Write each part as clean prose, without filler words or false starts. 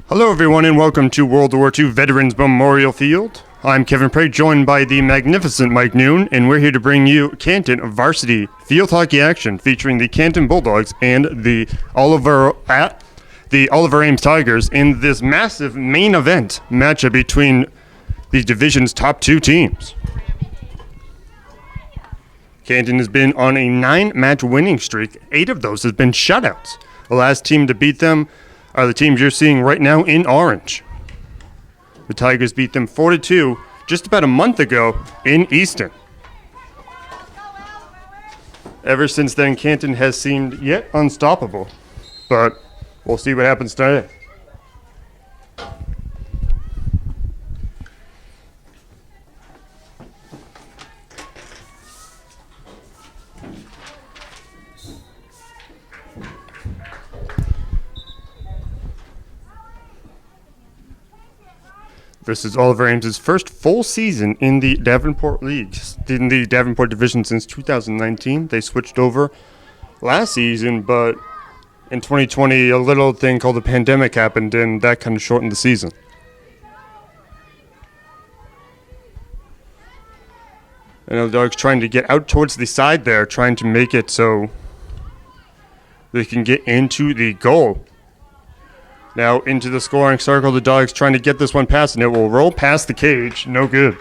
Hello everyone and welcome to World War II Veterans Memorial Field. I'm Kevin Praik, joined by the magnificent Mike Noone, and we're here to bring you Canton varsity field hockey action featuring the Canton Bulldogs and the Oliver Ames Tigers in this massive main event matchup between the division's top two teams. Canton has been on a 9-match winning streak. 8 of those has been shutouts. The last team to beat them are the teams you're seeing right now in orange. The Tigers beat them 4-2 just about a month ago in Easton. Ever since then, Canton has seemed yet unstoppable, but we'll see what happens today. This is Oliver Ames' first full season in the Davenport League, in the Davenport division since 2019. They switched over last season, but in 2020, a little thing called the pandemic happened, and that kind of shortened the season. And the Dogs trying to get out towards the side there, trying to make it so they can get into the goal. Now into the scoring circle, the Dogs trying to get this one past, and it will roll past the cage. No good.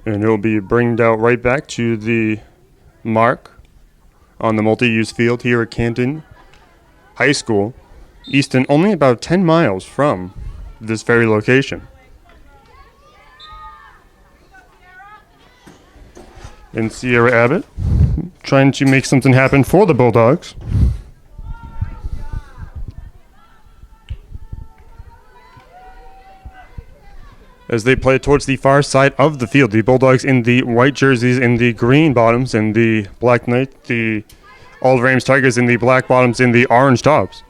And it will be bringed out right back to the mark on the multi-use field here at Canton High School. Easton, only about 10 miles from this very location. And Sierra Abbott trying to make something happen for the Bulldogs. As they play towards the far side of the field, the Bulldogs in the white jerseys, in the green bottoms, and the black knight, the Oliver Ames Tigers in the black bottoms, and the orange tops.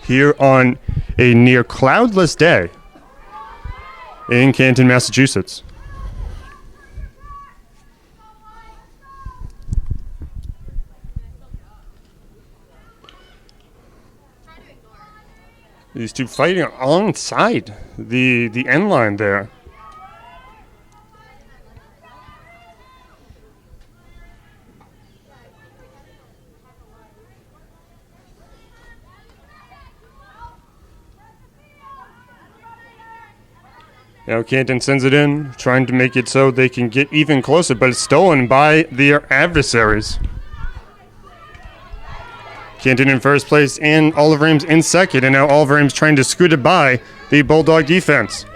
Here on a near cloudless day in Canton, Massachusetts. These two fighting alongside the end line there. Now Canton sends it in, trying to make it so they can get even closer, but it's stolen by their adversaries. Canton in first place and Oliver Ames in second, and now Oliver Ames trying to scoot it by the Bulldog defense.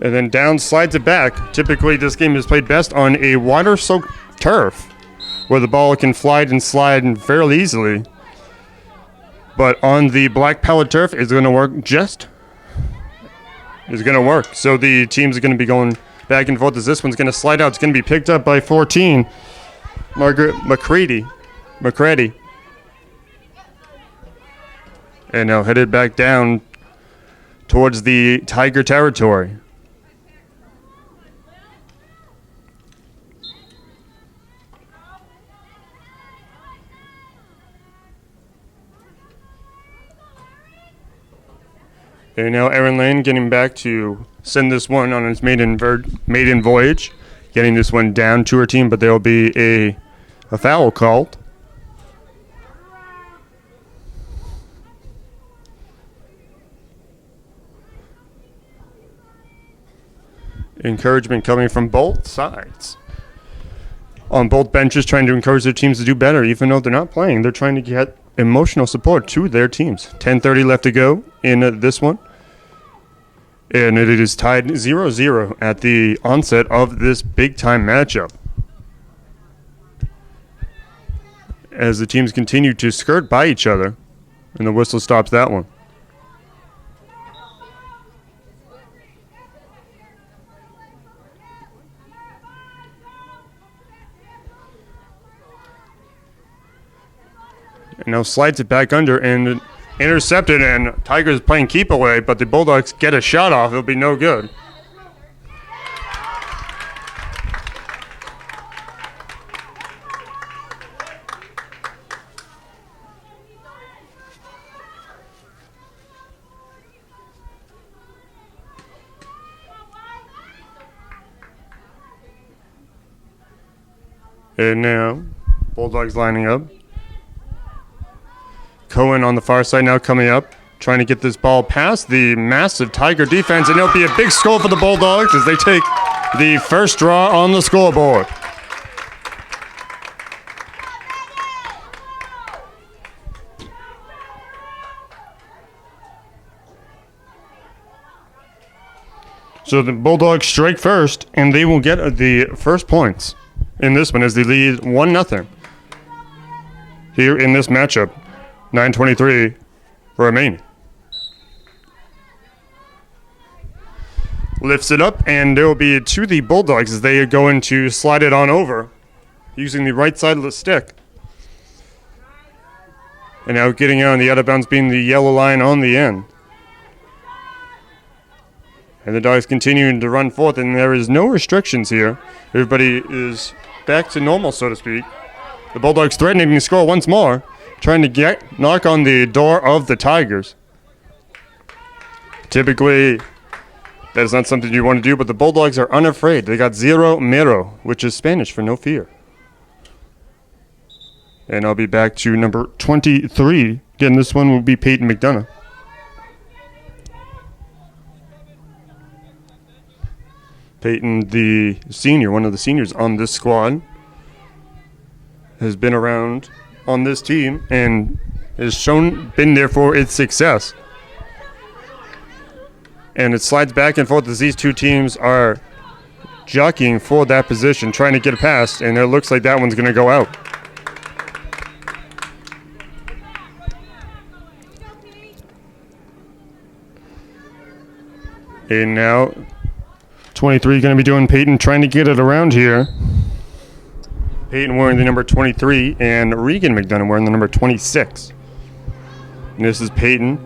And then down slides it back. Typically this game is played best on a water-soaked turf where the ball can fly and slide fairly easily. But on the black pallet turf, it's going to work So the teams are going to be going back and forth as this one's going to slide out. It's going to be picked up by 14. McCready. And now headed back down towards the Tiger territory. And now Aaron Lane getting back to send this one on its maiden voyage, getting this one down to her team, but there will be a foul called. Encouragement coming from both sides. On both benches, trying to encourage their teams to do better, even though they're not playing. They're trying to get emotional support to their teams. 10:30 left to go in this one. And it is tied 0-0 at the onset of this big-time matchup. As the teams continue to skirt by each other, and the whistle stops that one. And now slides it back under, and Intercepted, and Tigers playing keep away, but the Bulldogs get a shot off. It'll be no good. And now, Bulldogs lining up. Cohen on the far side now coming up, trying to get this ball past the massive Tiger defense, and it'll be a big score for the Bulldogs as they take the first draw on the scoreboard. So the Bulldogs strike first, and they will get the first points in this one as they lead 1-0 here in this matchup. 9:23 remaining. Lifts it up, and there will be to the Bulldogs as they are going to slide it on over using the right side of the stick. And now getting out on the out of bounds being the yellow line on the end. And the Dogs continuing to run forth, and there is no restrictions here. Everybody is back to normal, so to speak. The Bulldogs threatening to score once more, trying to knock on the door of the Tigers. Typically, that is not something you want to do, but the Bulldogs are unafraid. They got zero miedo, which is Spanish for no fear. And I'll be back to number 23. Again, this one will be Peyton McDonough. Peyton, the senior, one of the seniors on this squad, has been around on this team and has been there for its success. And it slides back and forth as these two teams are jockeying for that position, trying to get it past, and it looks like that one's going to go out. And now 23 going to be doing Peyton, trying to get it around here. Peyton wearing the number 23, and Regan McDonough wearing the number 26. And this is Peyton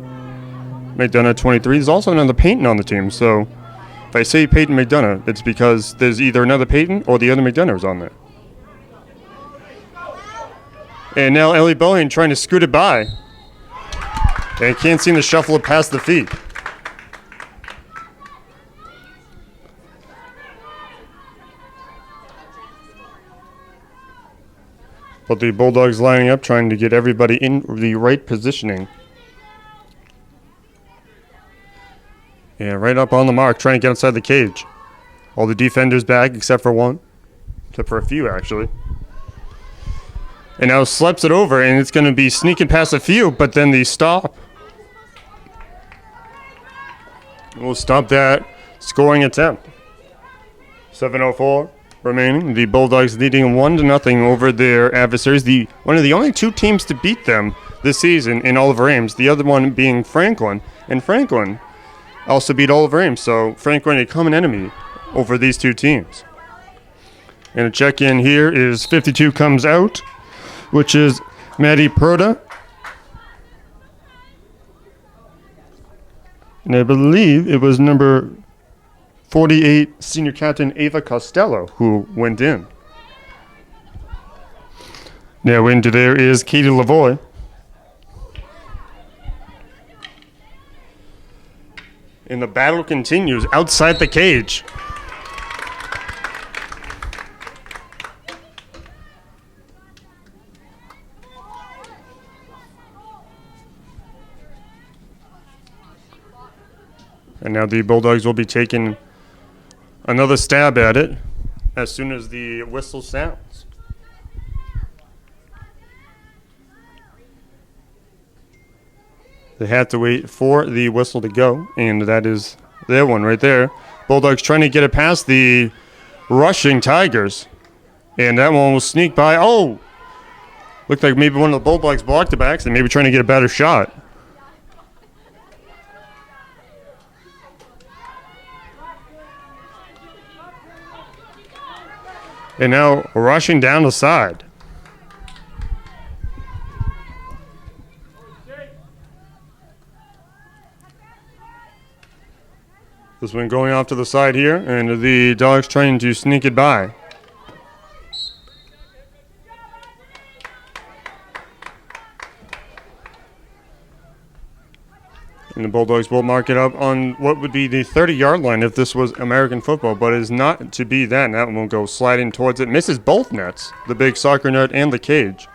McDonough, 23. There's also another Peyton on the team, so if I say Peyton McDonough, it's because there's either another Peyton or the other McDonough is on there. And now Ellie Bowen trying to scoot it by. And can't seem to shuffle it past the feet. But the Bulldogs lining up, trying to get everybody in the right positioning. Yeah, right up on the mark, trying to get outside the cage. All the defenders back except for one. Except for a few, actually. And now slaps it over, and it's going to be sneaking past a few, but then the stop. We'll stop that scoring attempt. 7:04 remaining. The Bulldogs leading 1-0 over their adversaries. One of the only two teams to beat them this season in Oliver Ames. The other one being Franklin. And Franklin also beat Oliver Ames. So Franklin a common enemy over these two teams. And a check-in here is 52 comes out, which is Maddie Proda. And I believe it was number 48 senior captain Ava Costello who went in. Now into there is Katie Lavoie. And the battle continues outside the cage. And now the Bulldogs will be taking another stab at it as soon as the whistle sounds. They have to wait for the whistle to go, and that is their one right there. Bulldogs trying to get it past the rushing Tigers, and that one will sneak by. Oh! Looked like maybe one of the Bulldogs blocked it back, and maybe trying to get a better shot. And now rushing down the side. This one going off to the side here, and the Dogs trying to sneak it by. And the Bulldogs will mark it up on what would be the 30-yard line if this was American football, but it is not to be that. And that one will go sliding towards it. Misses both nets, the big soccer net and the cage.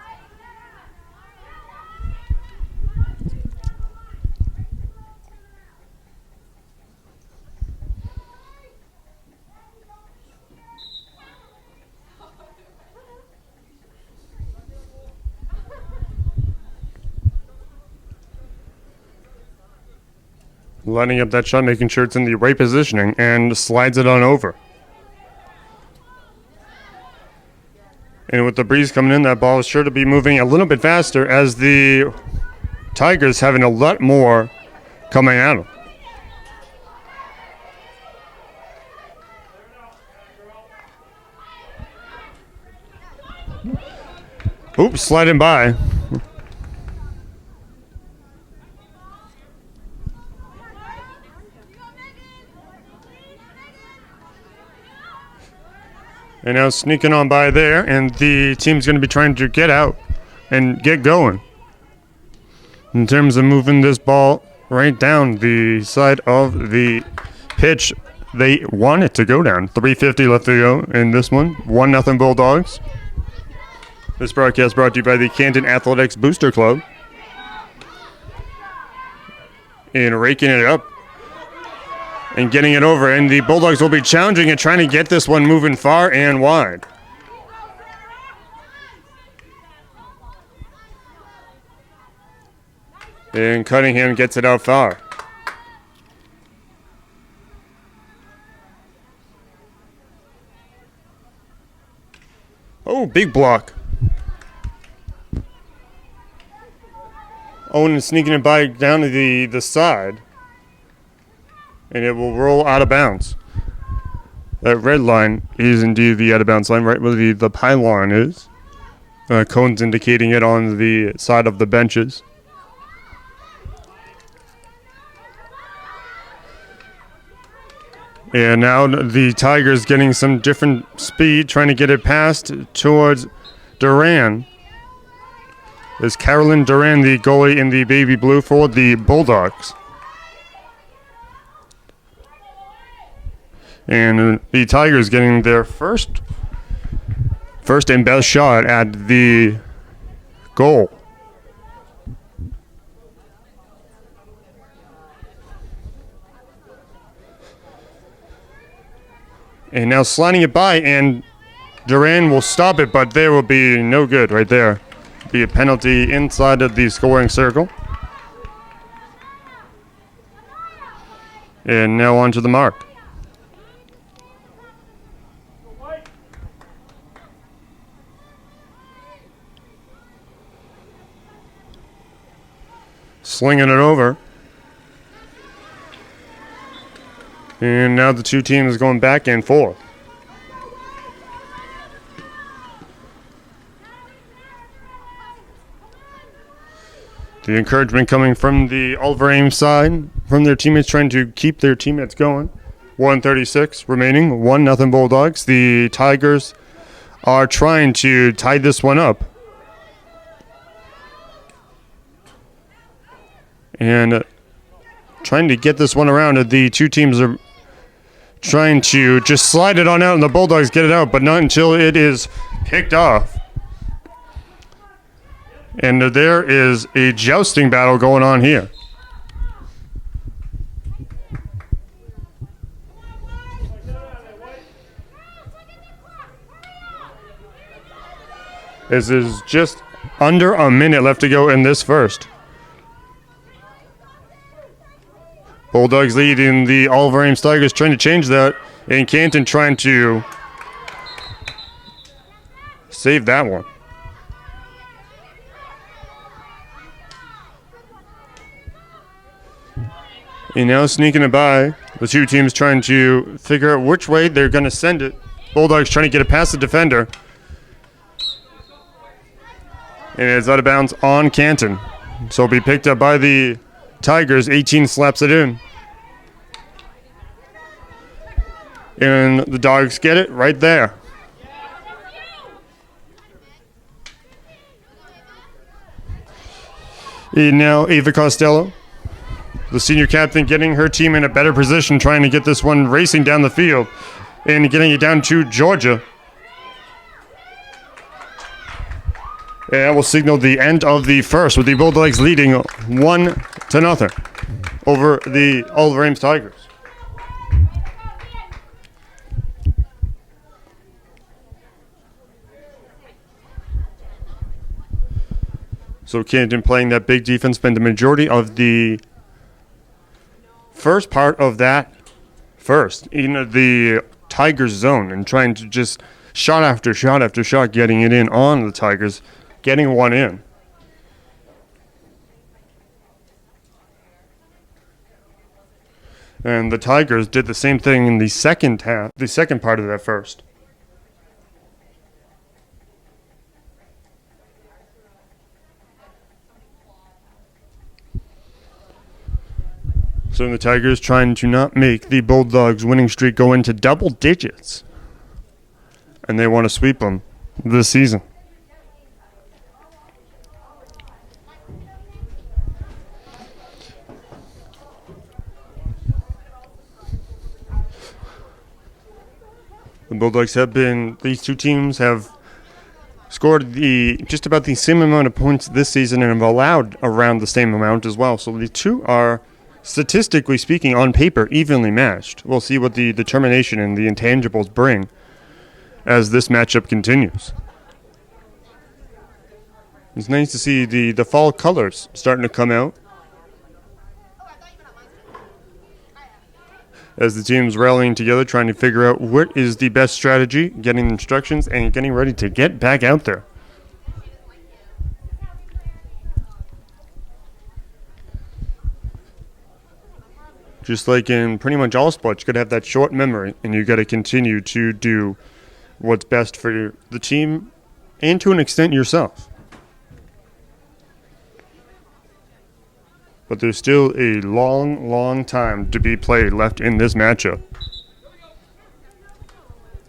Lining up that shot, making sure it's in the right positioning, and slides it on over. And with the breeze coming in, that ball is sure to be moving a little bit faster as the Tigers having a lot more coming at them. Oops, sliding by. And now sneaking on by there, and the team's going to be trying to get out and get going. In terms of moving this ball right down the side of the pitch, they want it to go down. 3:50 left to go in this one. 1-0 Bulldogs. This broadcast brought to you by the Canton Athletics Booster Club. And raking it up. And getting it over, and the Bulldogs will be challenging and trying to get this one moving far and wide. And Cunningham gets it out far. Oh, big block. Owen is sneaking it by down to the side. And it will roll out of bounds. That red line is indeed the out of bounds line, right where the pylon is. Cone's indicating it on the side of the benches. And now the Tigers getting some different speed, trying to get it past towards Duran. There's Carolyn Duran, the goalie in the baby blue for the Bulldogs. And the Tigers getting their first and best shot at the goal. And now sliding it by, and Duran will stop it, but there will be no good right there. Be a penalty inside of the scoring circle. And now on to the mark. Slinging it over. And now the two teams going back and forth. The encouragement coming from the Oliver Ames side, from their teammates trying to keep their teammates going. 1:36 remaining, 1-0 Bulldogs. The Tigers are trying to tie this one up. And trying to get this one around. The two teams are trying to just slide it on out, and the Bulldogs get it out, but not until it is picked off. And there is a jousting battle going on here. This is just under a minute left to go in this first. Bulldogs leading the Oliver Ames Tigers, trying to change that, and Canton trying to save that one. And now sneaking it by, the two teams trying to figure out which way they're going to send it. Bulldogs trying to get it past the defender. And it's out of bounds on Canton. So it'll be picked up by the Tigers. 18 slaps it in. And the Dogs get it right there. And now Ava Costello, the senior captain, getting her team in a better position, trying to get this one racing down the field and getting it down to Georgia. And that will signal the end of the first, with the Bulldogs leading 1-0 over the Olive Ames Tigers. So Canton playing that big defense, spent the majority of the first part of that first in the Tigers zone and trying to just shot after shot after shot, getting it in on the Tigers, getting one in. And the Tigers did the same thing in the second half, the second part of that first. So the Tigers trying to not make the Bulldogs winning streak go into double digits. And they want to sweep them this season. The Bulldogs have been, these two teams have scored just about the same amount of points this season and have allowed around the same amount as well. So the two are, statistically speaking, on paper, evenly matched. We'll see what the determination and the intangibles bring as this matchup continues. It's nice to see the fall colors starting to come out as the team's rallying together, trying to figure out what is the best strategy, getting instructions, and getting ready to get back out there. Just like in pretty much all sports, you got to have that short memory, and you got to continue to do what's best for the team and to an extent yourself. But there's still a long, long time to be played left in this matchup.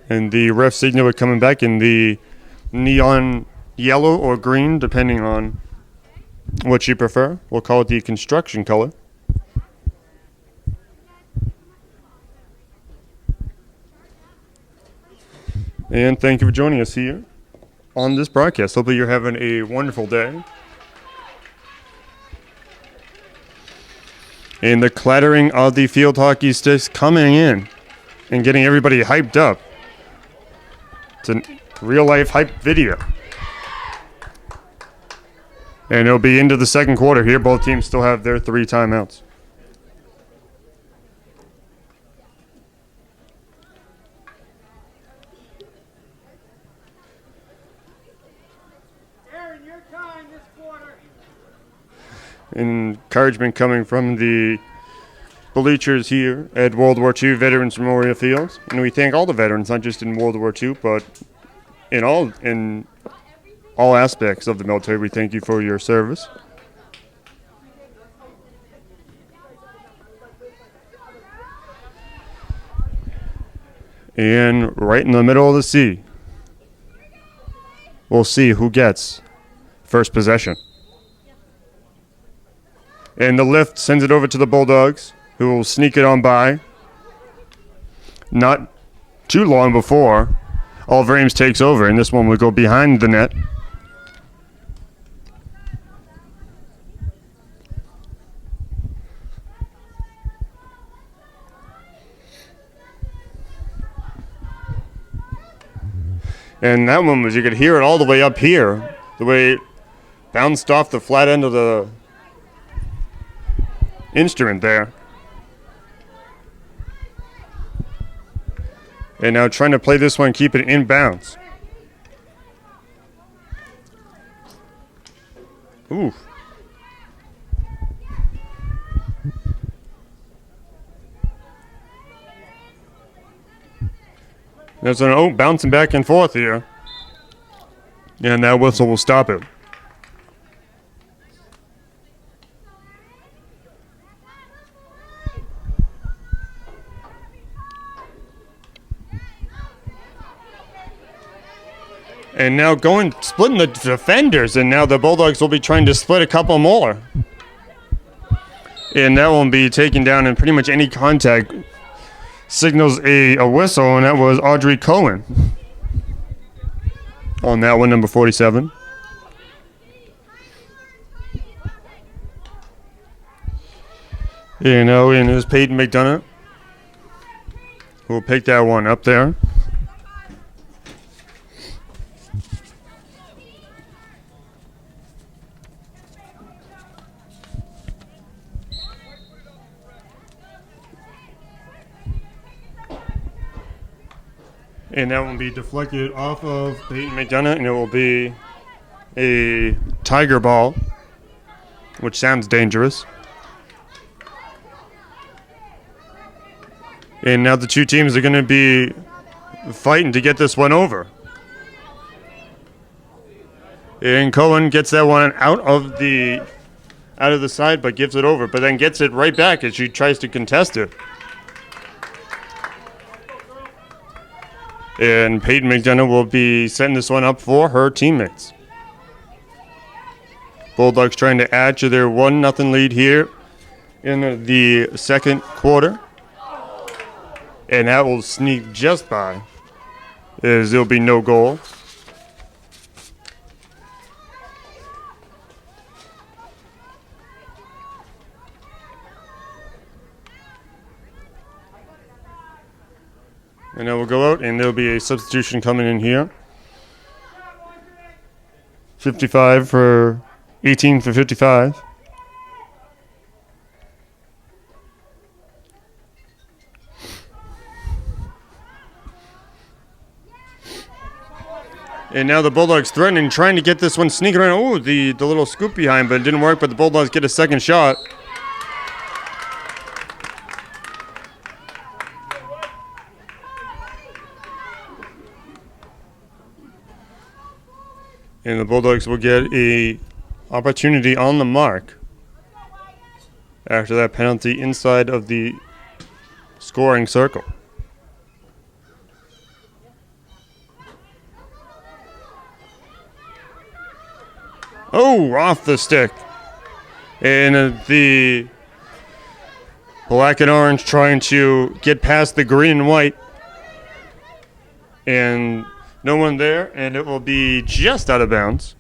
And the ref signal coming back in the neon yellow or green, depending on what you prefer. We'll call it the construction color. And thank you for joining us here on this broadcast. Hopefully you're having a wonderful day. And the clattering of the field hockey sticks coming in and getting everybody hyped up. It's a real-life hype video. And it'll be into the second quarter here. Both teams still have their 3 timeouts. Encouragement coming from the bleachers here at World War II Veterans Memorial Field. And we thank all the veterans, not just in World War II, but in all aspects of the military. We thank you for your service. And right in the middle of the sea, we'll see who gets first possession. And the lift sends it over to the Bulldogs, who will sneak it on by. Not too long before Olive Ames takes over, and this one will go behind the net. And that one was, you could hear it all the way up here, the way it bounced off the flat end of the instrument there. And now trying to play this one, keep it in bounds. Ooh. There's an bouncing back and forth here. And that whistle will stop it. And now splitting the defenders, and now the Bulldogs will be trying to split a couple more. And that will be taken down, and pretty much any contact signals a whistle, and that was Audrey Cohen on that one, number 47. And now in is Peyton McDonough, who will pick that one up there. And that will be deflected off of Peyton McDonough, and it will be a Tiger ball, which sounds dangerous. And now the two teams are going to be fighting to get this one over. And Cohen gets that one out of the side, but gives it over, but then gets it right back as she tries to contest it. And Peyton McDonough will be setting this one up for her teammates. Bulldogs trying to add to their 1-0 lead here in the second quarter. And that will sneak just by, as there'll be no goal. And then we'll go out, and there'll be a substitution coming in here. 55 for 18 for 55. And now the Bulldogs threatening, trying to get this one sneaking around. Oh, the little scoop behind, but it didn't work. But the Bulldogs get a second shot. And the Bulldogs will get a opportunity on the mark after that penalty inside of the scoring circle. Oh, off the stick. And the black and orange trying to get past the green and white. And no one there, and it will be just out of bounds.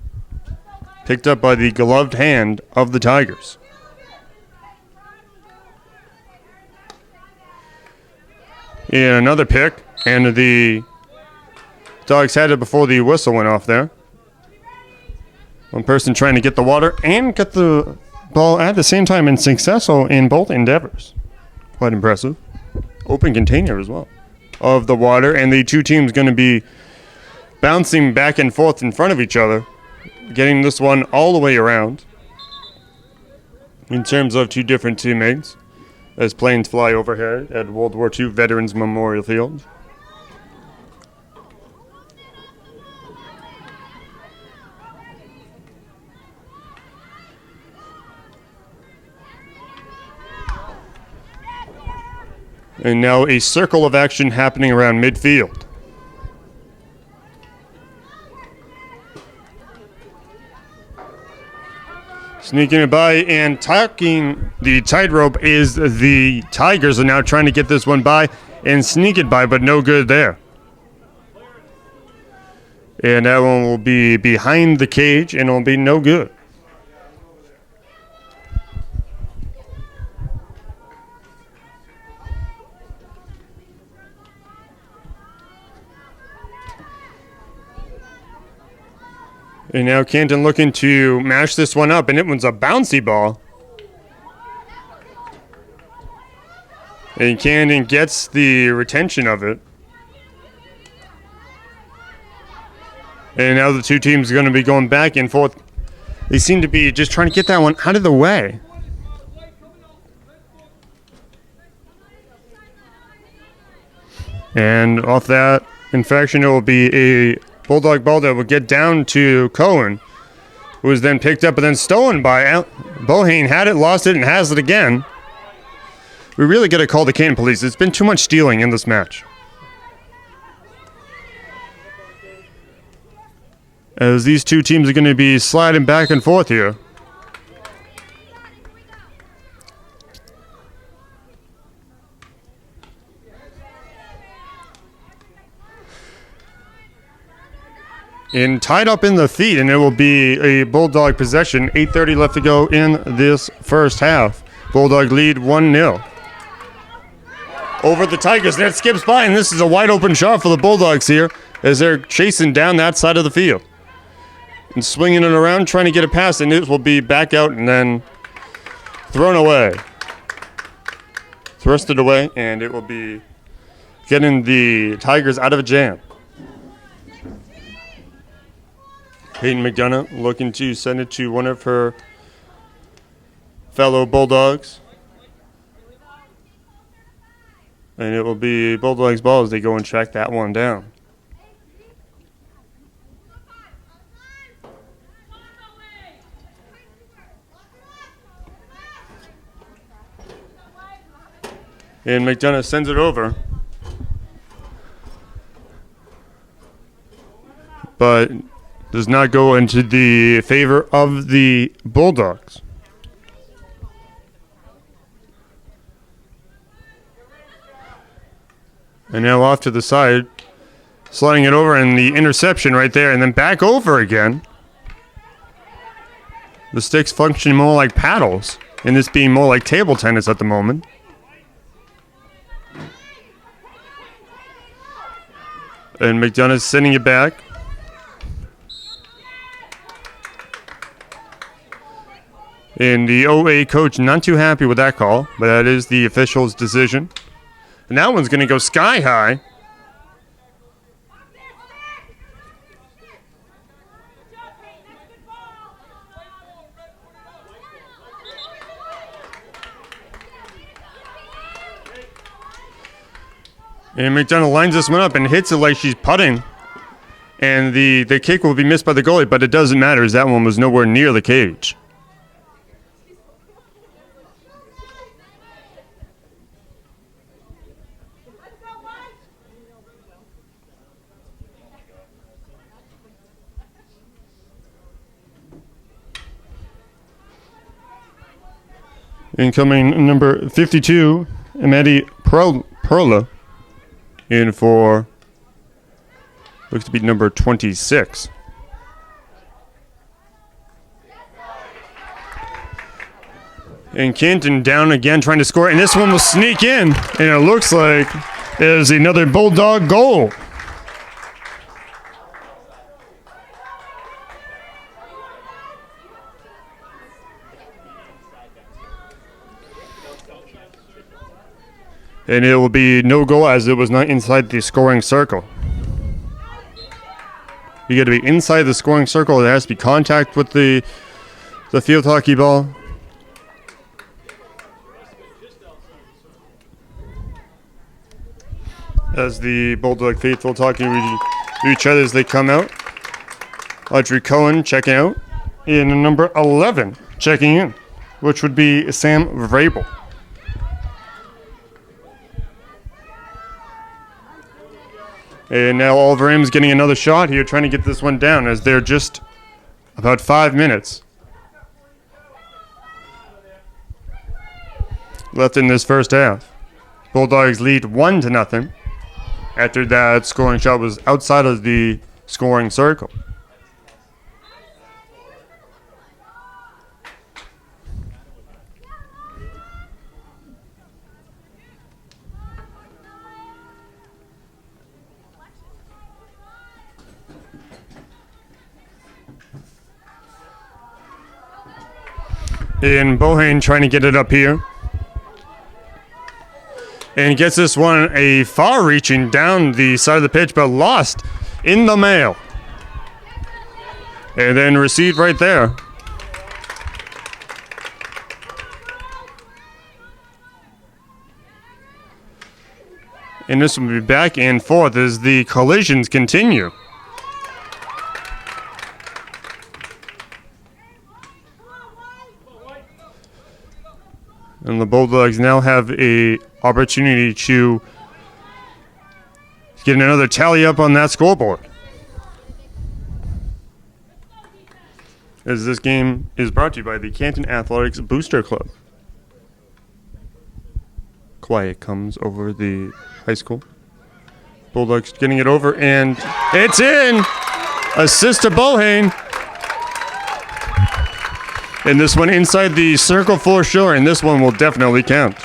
Picked up by the gloved hand of the Tigers. And another pick, and the Dogs had it before the whistle went off there. One person trying to get the water and get the ball at the same time, and successful in both endeavors. Quite impressive. Open container as well of the water, and the two teams going to be bouncing back and forth in front of each other, getting this one all the way around in terms of two different teammates as planes fly overhead at World War II Veterans Memorial Field. And now a circle of action happening around midfield. Sneaking it by and tucking the tightrope is the Tigers are now trying to get this one by and sneak it by, but no good there. And that one will be behind the cage and will be no good. And now Canton looking to mash this one up, and it was a bouncy ball. And Canton gets the retention of it. And now the two teams are going to be going back and forth. They seem to be just trying to get that one out of the way. And off that infraction, it will be a Bulldog ball that will get down to Cohen, who was then picked up and then stolen by Bohane. Had it, lost it, and has it again. We really got to call the Canton police. There's been too much stealing in this match. as these two teams are going to be sliding back and forth here. And tied up in the feet, and it will be a Bulldog possession. 8:30 left to go in this first half. Bulldog lead 1-0. Over the Tigers, net skips by, and this is a wide open shot for the Bulldogs here as they're chasing down that side of the field. And swinging it around, trying to get a pass, and it will be back out and then thrown away. Thrusted away, and it will be getting the Tigers out of a jam. Peyton McDonough looking to send it to one of her fellow Bulldogs. And it will be Bulldogs ball as they go and track that one down. And McDonough sends it over. But does not go into the favor of the Bulldogs. And now off to the side, sliding it over, and the interception right there, and then back over again. The sticks function more like paddles, and this being more like table tennis at the moment. And McDonough sending it back. And the OA coach not too happy with that call, but that is the official's decision. And that one's going to go sky high. And McDonough lines this one up and hits it like she's putting. And the kick will be missed by the goalie, but it doesn't matter as that one was nowhere near the cage. Incoming number 52, Amadi Perla, in for, looks to be number 26. And Canton down again trying to score, and this one will sneak in, and it looks like there's another Bulldog goal. And it will be no goal as it was not inside the scoring circle. You got to be inside the scoring circle. There has to be contact with the field hockey ball. As the Bulldog faithful talking to each other as they come out. Audrey Cohen checking out. And number 11 checking in, which would be Sam Vrabel. And now Oliver M's getting another shot here, trying to get this one down as they're just about 5 minutes left in this first half. Bulldogs lead 1-0 after that scoring shot was outside of the scoring circle. And Bohane trying to get it up here. And gets this one a far reaching down the side of the pitch, but lost in the mail. And then received right there. And this will be back and forth as the collisions continue. And the Bulldogs now have a opportunity to get another tally up on that scoreboard. as this game is brought to you by the Canton Athletics Booster Club. Quiet comes over the high school. Bulldogs getting it over, and it's in! Assist to Bohane. And this one inside the circle for sure, and this one will definitely count.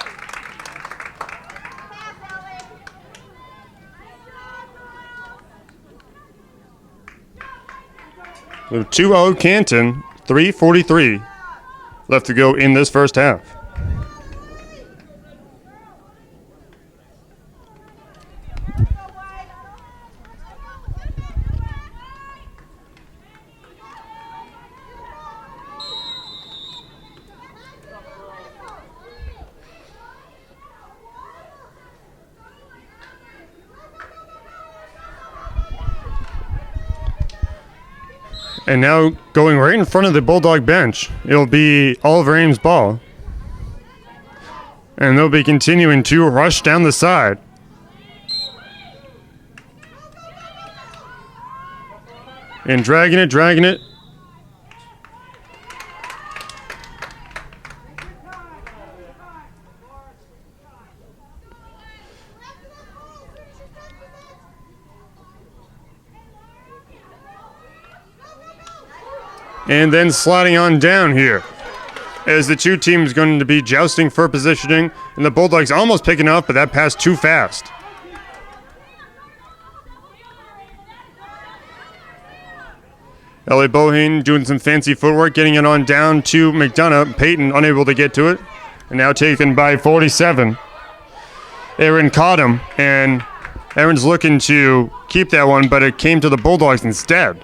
So 2-0 Canton, 3:43 left to go in this first half. And now going right in front of the Bulldog bench, it'll be Oliver Ames' ball. And they'll be continuing to rush down the side. And dragging it. And then sliding on down here as the two teams going to be jousting for positioning, and the Bulldogs almost picking up, but that pass too fast. Ellie Bohane doing some fancy footwork, getting it on down to McDonough. Peyton unable to get to it, and now taken by 47. Aaron caught him, and Aaron's looking to keep that one, but it came to the Bulldogs instead.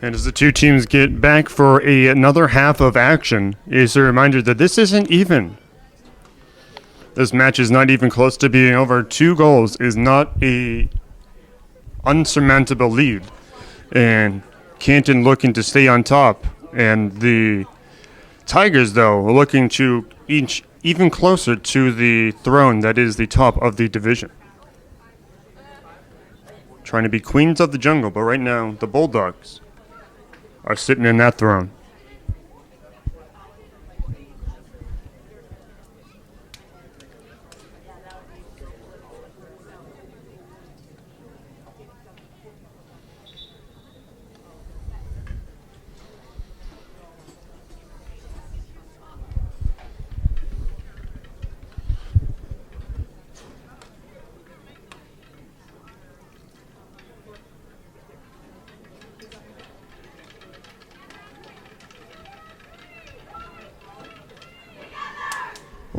And as the two teams get back for another half of action, it's a reminder that this isn't even. This match is not even close to being over. 2 goals is not a unsurmountable lead. And Canton looking to stay on top. And the Tigers, though, are looking to inch even closer to the throne that is the top of the division. Trying to be queens of the jungle, but right now, the Bulldogs are sitting in that throne.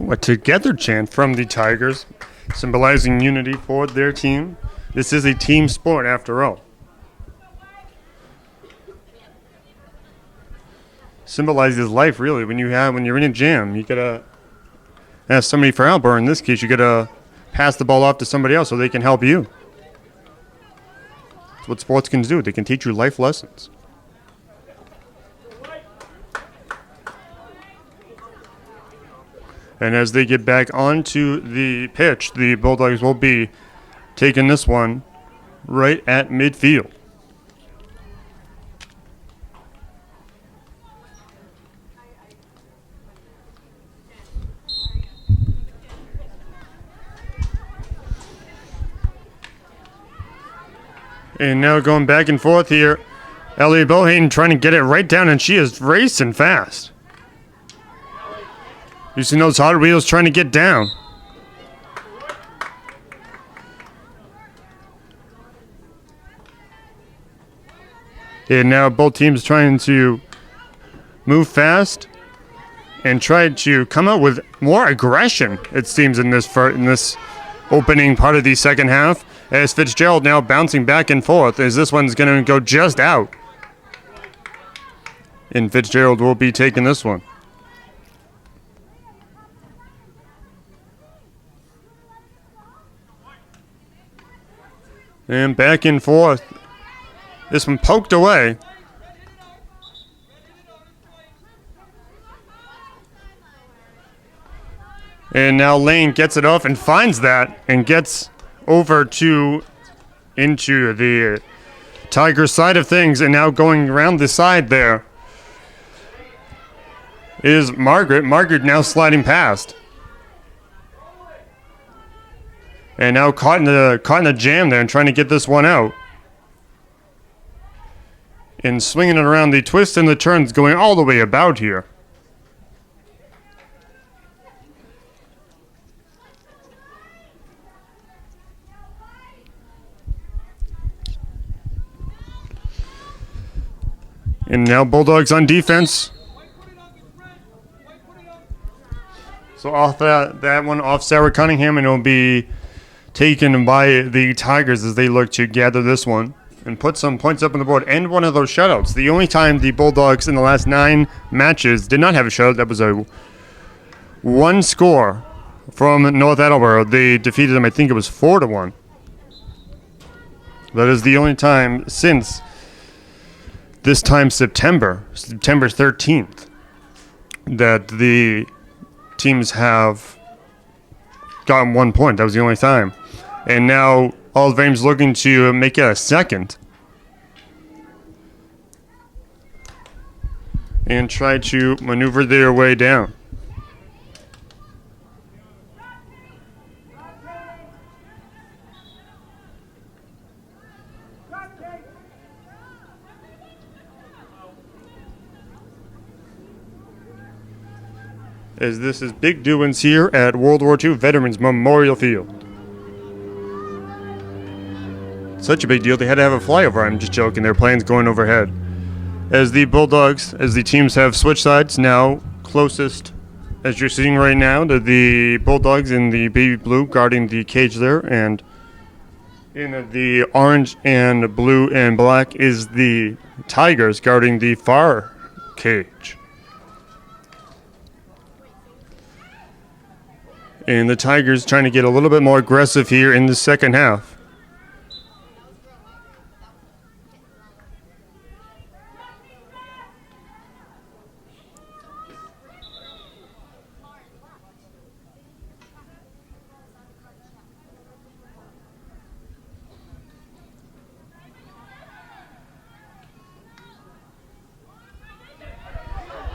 A together chant from the Tigers, symbolizing unity for their team. This is a team sport after all. Symbolizes life really. When you're in a jam, you gotta ask somebody for help, or in this case, you gotta pass the ball off to somebody else so they can help you. That's what sports can do. They can teach you life lessons. And as they get back onto the pitch, the Bulldogs will be taking this one right at midfield. And now going back and forth here, Ellie Bohane trying to get it right down, and she is racing fast. Using those hot wheels trying to get down. And now both teams trying to move fast and try to come out with more aggression, it seems, in this opening part of the second half. As Fitzgerald now bouncing back and forth as this one's going to go just out. And Fitzgerald will be taking this one. And back and forth. This one poked away. And now Lane gets it off and finds that and gets over to into the Tiger side of things, and now going around the side there is Margaret. Margaret now sliding past. And now caught in a jam there and trying to get this one out. And swinging it around, the twists and the turns going all the way about here. And now Bulldogs on defense. So off that one off Sarah Cunningham, and it'll be taken by the Tigers as they look to gather this one and put some points up on the board. And one of those shutouts. The only time the Bulldogs in the last 9 matches did not have a shutout, that was a one score from North Attleboro. They defeated them, I think it was 4-1. That is the only time since this time September 13th, that the teams have gotten 1 point. That was the only time. And now Olive Ames looking to make it a second and try to maneuver their way down. As this is big doings here at World War II Veterans Memorial Field. Such a big deal, they had to have a flyover. I'm just joking, their plane's going overhead. As the Bulldogs, as the teams have switched sides, now closest, as you're seeing right now, to the Bulldogs in the baby blue guarding the cage there, and in the orange and blue and black is the Tigers guarding the far cage. And the Tigers trying to get a little bit more aggressive here in the second half.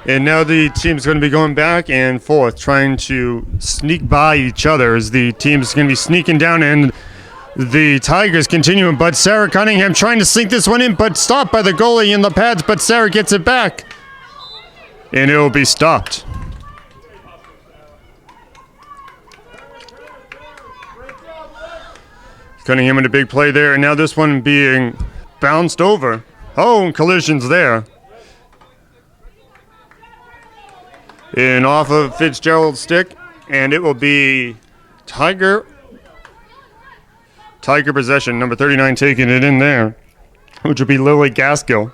And now the team's going to be going back and forth, trying to sneak by each other as the team's going to be sneaking down, and the Tigers continuing. But Sarah Cunningham trying to sink this one in, but stopped by the goalie in the pads, but Sarah gets it back. And it will be stopped. Cunningham in a big play there, and now this one being bounced over. Oh, collisions there. And off of Fitzgerald's stick, and it will be Tiger possession, number 39 taking it in there, which will be Lily Gaskill.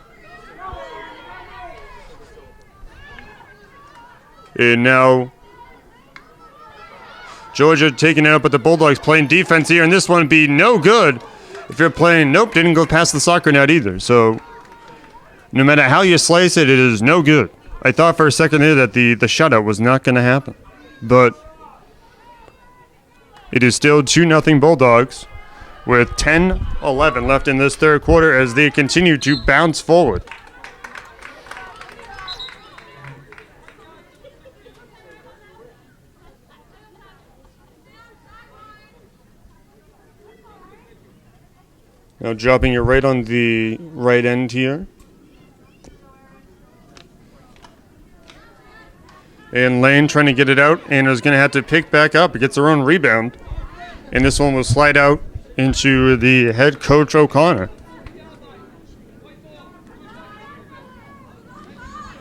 And now Georgia taking it up, but the Bulldogs playing defense here, and this one would be no good. If you're playing, nope, didn't go past the soccer net either. So no matter how you slice it, it is no good. I thought for a second there that the shutout was not going to happen. But it is still 2-0 Bulldogs with 10-11 left in this third quarter as they continue to bounce forward. Now dropping it right on the right end here. And Lane trying to get it out, and is going to have to pick back up. It gets her own rebound. And this one will slide out into the head coach O'Connor.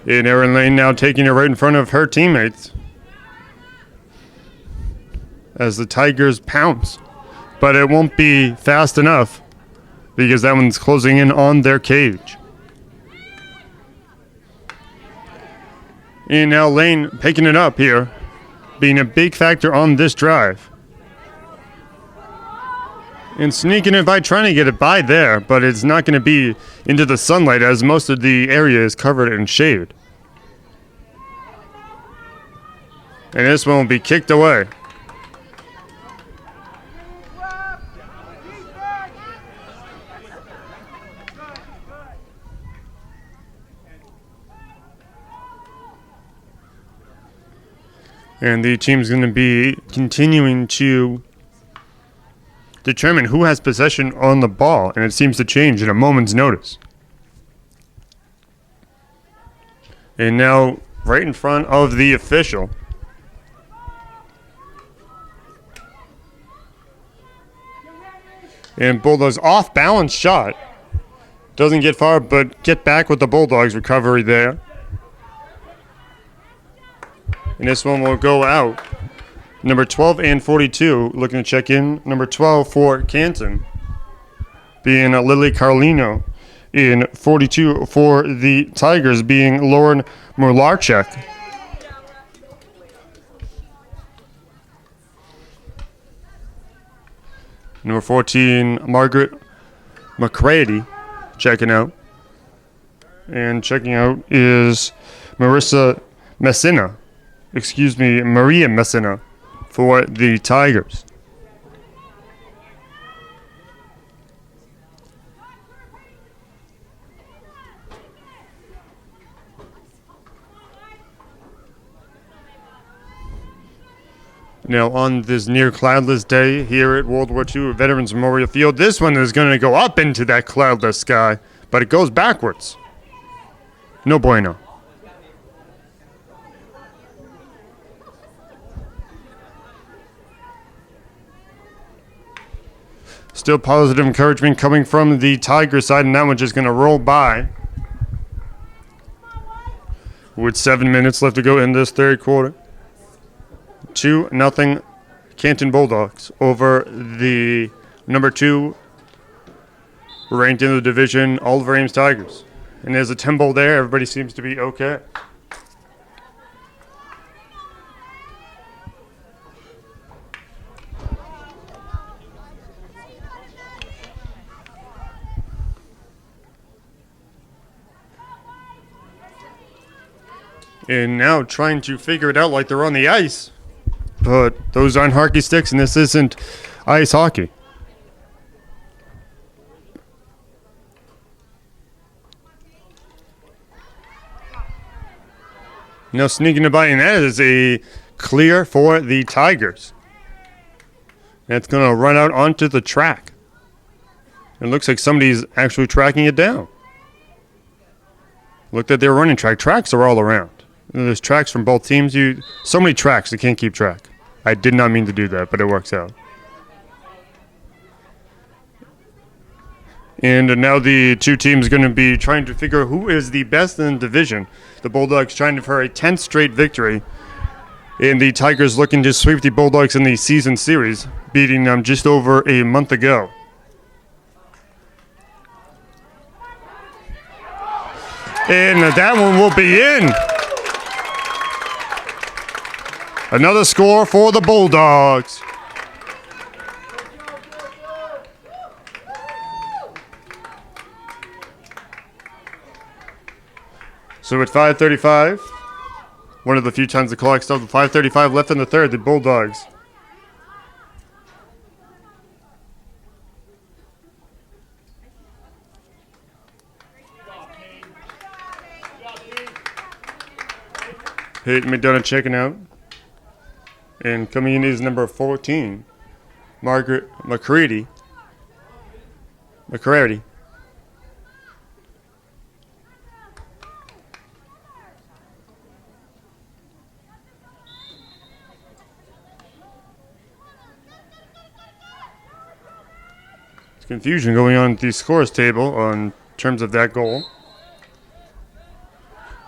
And Erin Lane now taking it right in front of her teammates as the Tigers pounce. But it won't be fast enough because that one's closing in on their cage. And now Lane picking it up here, being a big factor on this drive. And sneaking it by trying to get it by there, but it's not going to be into the sunlight as most of the area is covered in shade. And this one will be kicked away. And the team's going to be continuing to determine who has possession on the ball, and it seems to change in a moment's notice. And now, right in front of the official, and Bulldogs off-balance shot. Doesn't get far, but get back with the Bulldogs recovery there. And this one will go out. Number 12 and 42 looking to check in. Number 12 for Canton being Lily Carlino. In 42 for the Tigers being Lauren Mularchek. Number 14, Margaret McCready checking out. And checking out is Maria Messina for the Tigers. Now, on this near cloudless day here at World War II Veterans Memorial Field, this one is going to go up into that cloudless sky, but it goes backwards. No bueno. Still positive encouragement coming from the Tiger side, and that one's just going to roll by. With 7 minutes left to go in this third quarter. 2-0 Canton Bulldogs over the number 2 ranked in the division Oliver Ames Tigers. And there's a tempo there. Everybody seems to be okay. And now trying to figure it out like they're on the ice. But those aren't hockey sticks, and this isn't ice hockey. Now sneaking by, and that is a clear for the Tigers. That's going to run out onto the track. It looks like somebody's actually tracking it down. Looked at their running track. Tracks are all around. There's tracks from both teams. So many tracks, you can't keep track. I did not mean to do that, but it works out. And now the two teams are going to be trying to figure out who is the best in the division. The Bulldogs trying for a 10th straight victory. And the Tigers looking to sweep the Bulldogs in the season series, beating them just over a month ago. And that one will be in. Another score for the Bulldogs. So at 5:35, one of the few times the clock stopped, 5:35 left in the third, the Bulldogs. Peyton McDonough checking out. And coming in is number 14, Margaret McCready. There's confusion going on at the scores table in terms of that goal.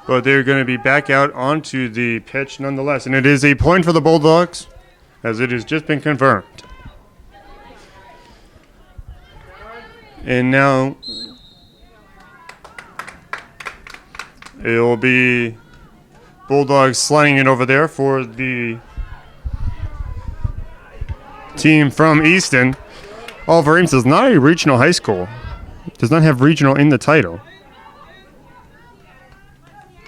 But they're going to be back out onto the pitch nonetheless. And it is a point for the Bulldogs, as it has just been confirmed. And now it will be Bulldogs sliding it over there for the team from Easton. Oliver Ames is not a regional high school. It does not have regional in the title.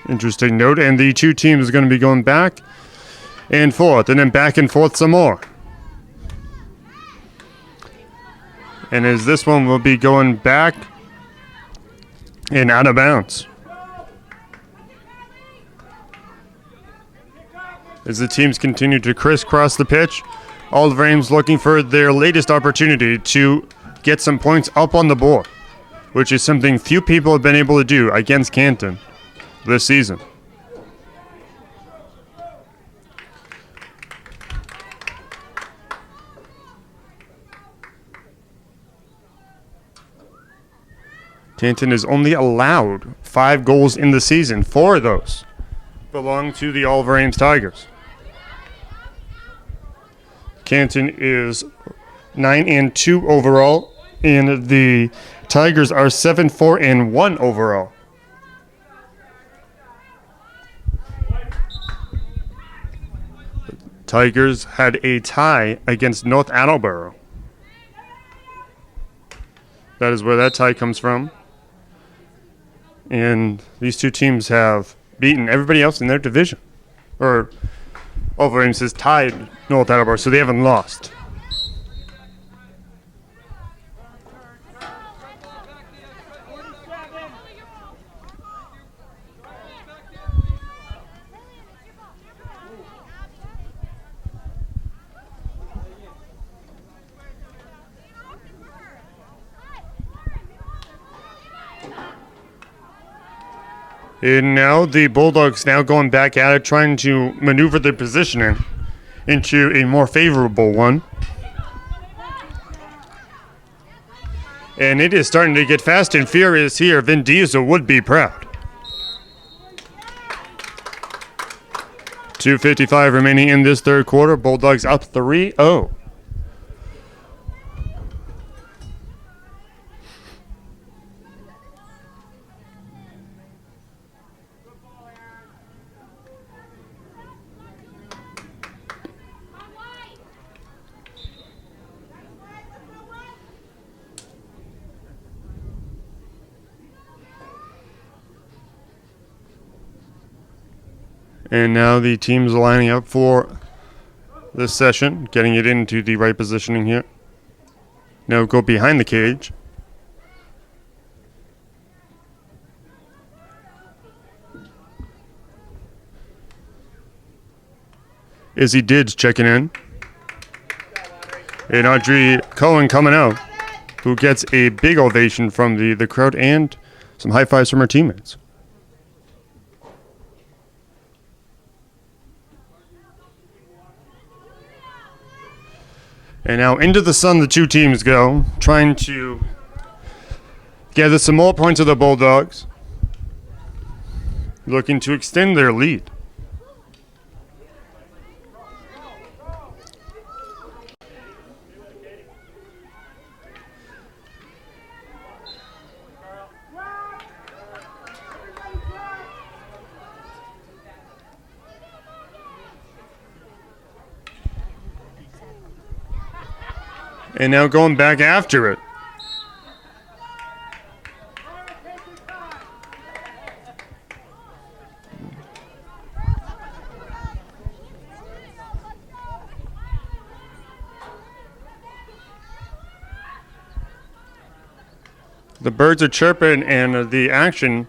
Interesting note. And the two teams are going to be going back and forth, and then back and forth some more. And as this one will be going back and out of bounds. as the teams continue to crisscross the pitch. All the Frames looking for their latest opportunity to get some points up on the board, which is something few people have been able to do against Canton this season. Canton is only allowed 5 goals in the season. 4 of those belong to the Oliver Ames Tigers. Canton is 9-2 overall, and the Tigers are 7-4-1 overall. Tigers had a tie against North Attleboro. That is where that tie comes from. And these two teams have beaten everybody else in their division. Or Oliver Ames has tied North Attleboro, so they haven't lost. And now the Bulldogs now going back at it, trying to maneuver their positioning into a more favorable one. And it is starting to get fast and furious here. Vin Diesel would be proud. 2:55 remaining in this third quarter. Bulldogs up 3-0. And now the teams are lining up for this session, getting it into the right positioning here. Now go behind the cage. Izzy Dids checking in. And Audrey Cohen coming out, who gets a big ovation from the crowd and some high fives from her teammates. And now into the sun the two teams go, trying to gather some more points of the Bulldogs, looking to extend their lead. And now going back after it. The birds are chirping, and the action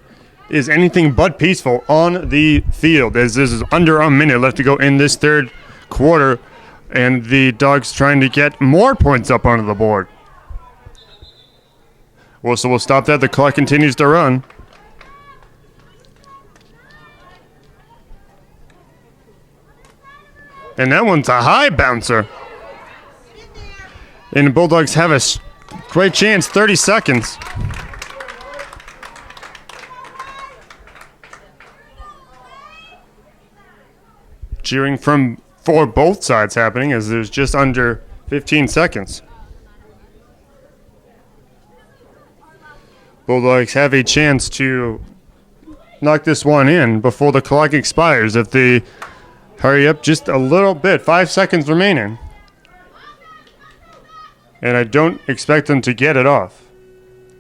is anything but peaceful on the field, as this is under a minute left to go in this third quarter. And the Dogs trying to get more points up onto the board. Well, so we'll stop that. The clock continues to run. And that one's a high bouncer. And the Bulldogs have a great chance. 30 seconds. Cheering from for both sides happening, as there's just under 15 seconds. Bulldogs have a chance to knock this one in before the clock expires if they hurry up just a little bit. 5 seconds remaining. And I don't expect them to get it off.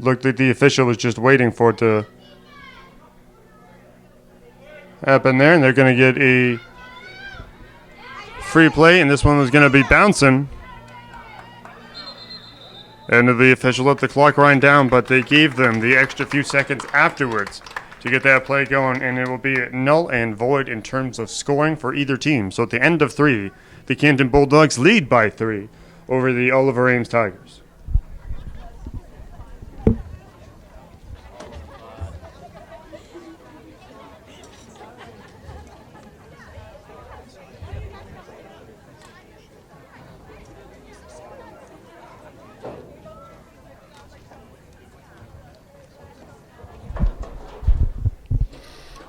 Looked like the official was just waiting for it to happen there, and they're going to get a free play, and this one was going to be bouncing. And the official let the clock wind down, but they gave them the extra few seconds afterwards to get that play going, and it will be null and void in terms of scoring for either team. So at the end of 3, the Canton Bulldogs lead by 3 over the Oliver Ames Tigers.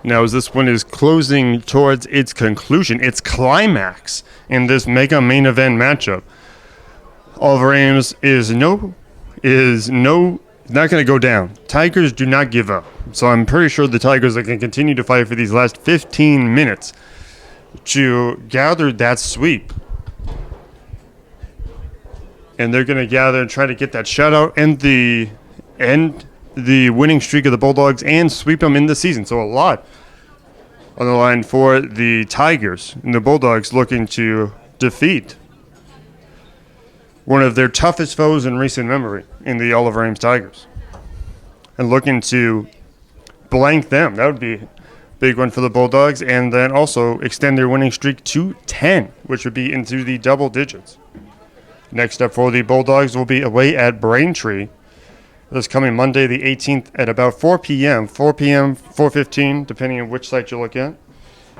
Now, as this one is closing towards its conclusion, its climax in this mega main event matchup, Oliver Ames is not going to go down. Tigers do not give up. So I'm pretty sure the Tigers are going to continue to fight for these last 15 minutes to gather that sweep. And they're going to gather and try to get that shutout and the winning streak of the Bulldogs and sweep them in the season. So a lot on the line for the Tigers, and the Bulldogs looking to defeat one of their toughest foes in recent memory in the Oliver Ames Tigers, and looking to blank them. That would be a big one for the Bulldogs, and then also extend their winning streak to 10, which would be into the double digits. Next up for the Bulldogs will be away at Braintree. This coming Monday, the 18th, at about 4 p.m., 4:15, depending on which site you look at.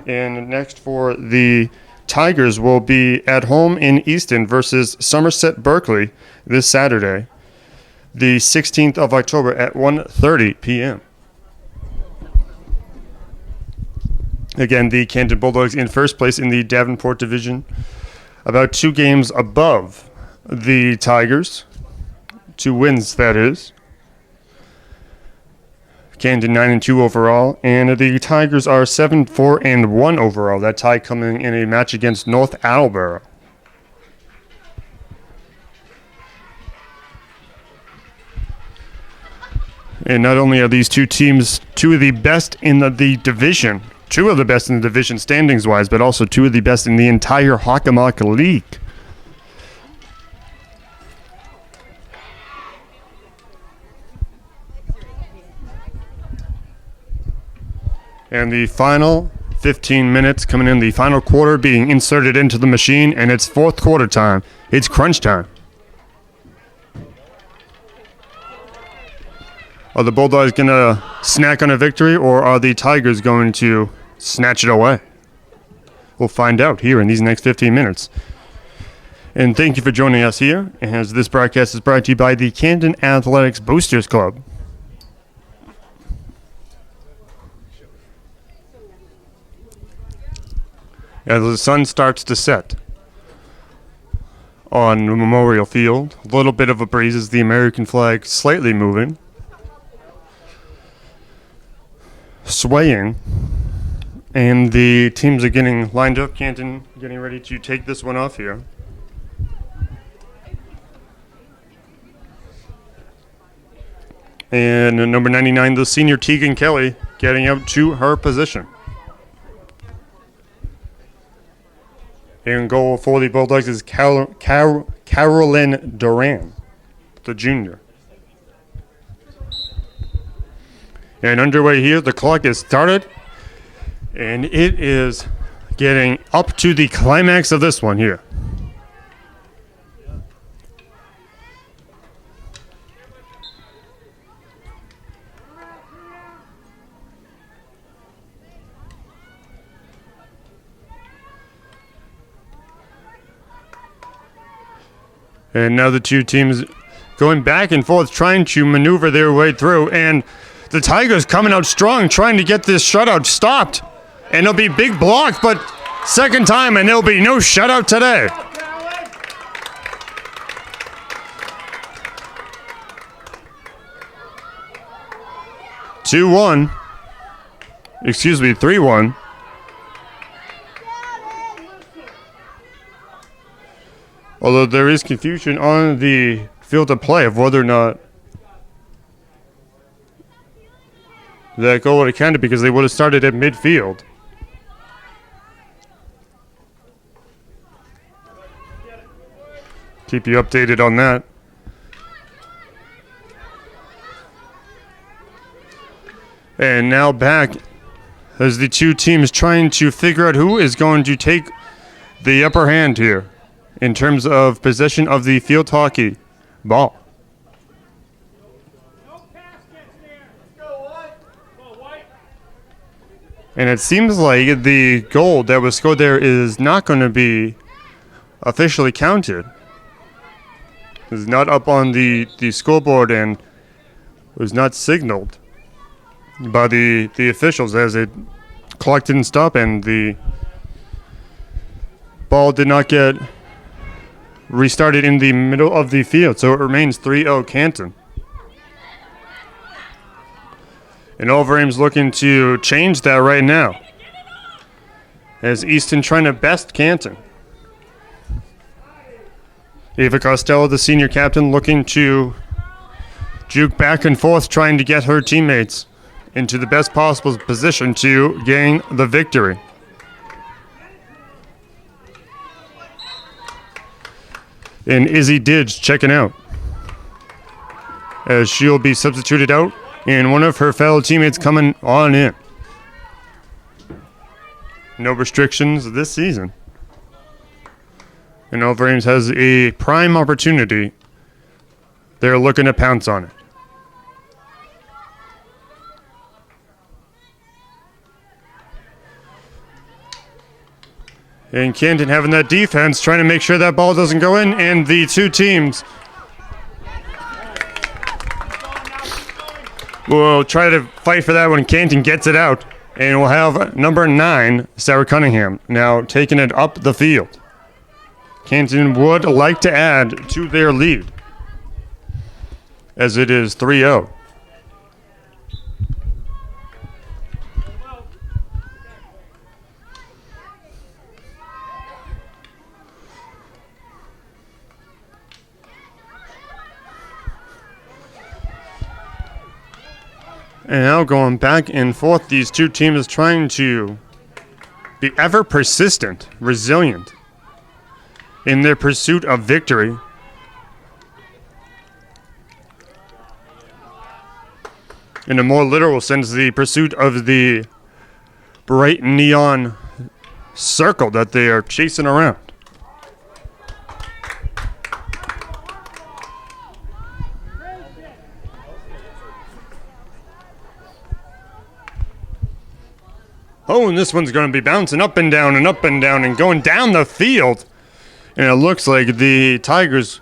And next for the Tigers will be at home in Easton versus Somerset Berkeley this Saturday, the 16th of October at 1:30 p.m. Again, the Canton Bulldogs in first place in the Davenport division, about 2 games above the Tigers. 2 wins, that is. Canton 9-2 overall, and the Tigers are 7-4-1 overall. That tie coming in a match against North Attleboro. And not only are these 2 teams 2 of the best in the division, 2 of the best in the division standings-wise, but also 2 of the best in the entire Hockomock League. And the final 15 minutes coming in, the final quarter being inserted into the machine, and it's fourth quarter time. It's crunch time. Are the Bulldogs going to snack on a victory, or are the Tigers going to snatch it away? We'll find out here in these next 15 minutes. And thank you for joining us here, as this broadcast is brought to you by the Canton Athletics Boosters Club. As the sun starts to set on Memorial Field, a little bit of a breeze as the American flag slightly moving, swaying, and the teams are getting lined up. Canton getting ready to take this one off here. And number 99, the senior Tegan Kelly, getting up to her position. And goal for the Bulldogs is Carolyn Duran, the junior. And underway here, the clock is started, and it is getting up to the climax of this one here. And now the 2 teams going back and forth, trying to maneuver their way through. And the Tigers coming out strong, trying to get this shutout stopped. And it'll be big block, but second time, and there'll be no shutout today. Excuse me, 3-1. Although there is confusion on the field of play of whether or not that goal would have counted, because they would have started at midfield. Keep you updated on that. And now back as the two teams trying to figure out who is going to take the upper hand here in terms of possession of the field hockey ball. And it seems like the goal that was scored there is not going to be officially counted. It's not up on the scoreboard and was not signaled by the officials as it clock didn't stop and the ball did not get restarted in the middle of the field. So it remains 3-0 Canton. And Overeem's looking to change that right now as Easton trying to best Canton. Eva Costello, the senior captain, looking to juke back and forth, trying to get her teammates into the best possible position to gain the victory. And Izzy Didge checking out as she'll be substituted out and one of her fellow teammates coming on in. No restrictions this season. And Overeems has a prime opportunity. They're looking to pounce on it. And Canton having that defense, trying to make sure that ball doesn't go in, and the two teams will try to fight for that when Canton gets it out. And we'll have number 9, Sarah Cunningham, now taking it up the field. Canton would like to add to their lead, as it is 3-0. And now going back and forth, these two teams trying to be ever persistent, resilient in their pursuit of victory. In a more literal sense, the pursuit of the bright neon circle that they are chasing around. Oh, and this one's going to be bouncing up and down and up and down and going down the field. And it looks like the Tigers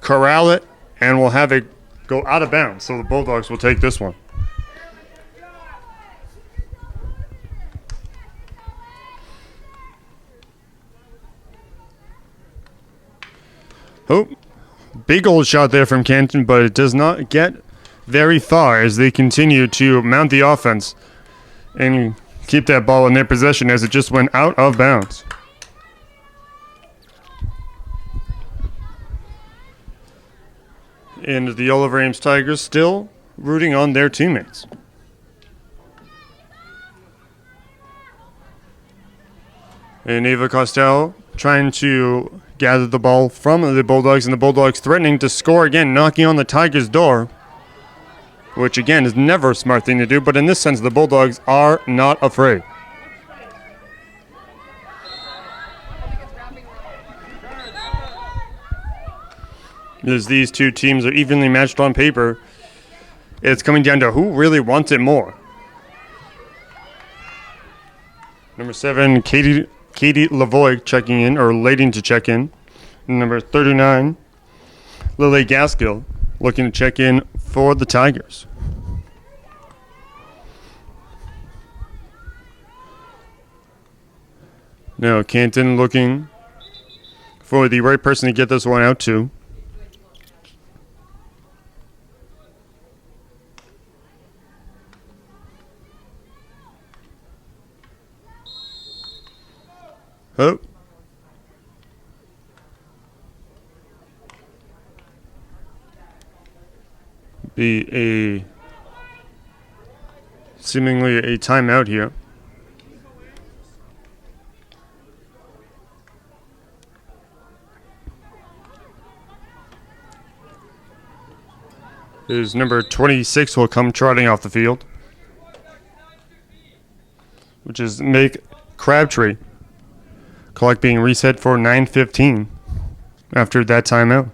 corral it and will have it go out of bounds. So the Bulldogs will take this one. Oh, big old shot there from Canton, but it does not get very far as they continue to mount the offense and keep that ball in their possession as it just went out of bounds. And the Oliver Ames Tigers still rooting on their teammates. And Eva Costello trying to gather the ball from the Bulldogs, and the Bulldogs threatening to score again, knocking on the Tigers' door, which again is never a smart thing to do, but in this sense the Bulldogs are not afraid. As these two teams are evenly matched on paper, it's coming down to who really wants it more. Number 7, Katie Lavoie checking in, or waiting to check in. Number 39, Lily Gaskill looking to check in for the Tigers. Now Canton looking for the right person to get this one out to. Oh. Be a seemingly a timeout here. His number 26 will come trotting off the field. which is make Crabtree. Clock being reset for 9:15 after that timeout.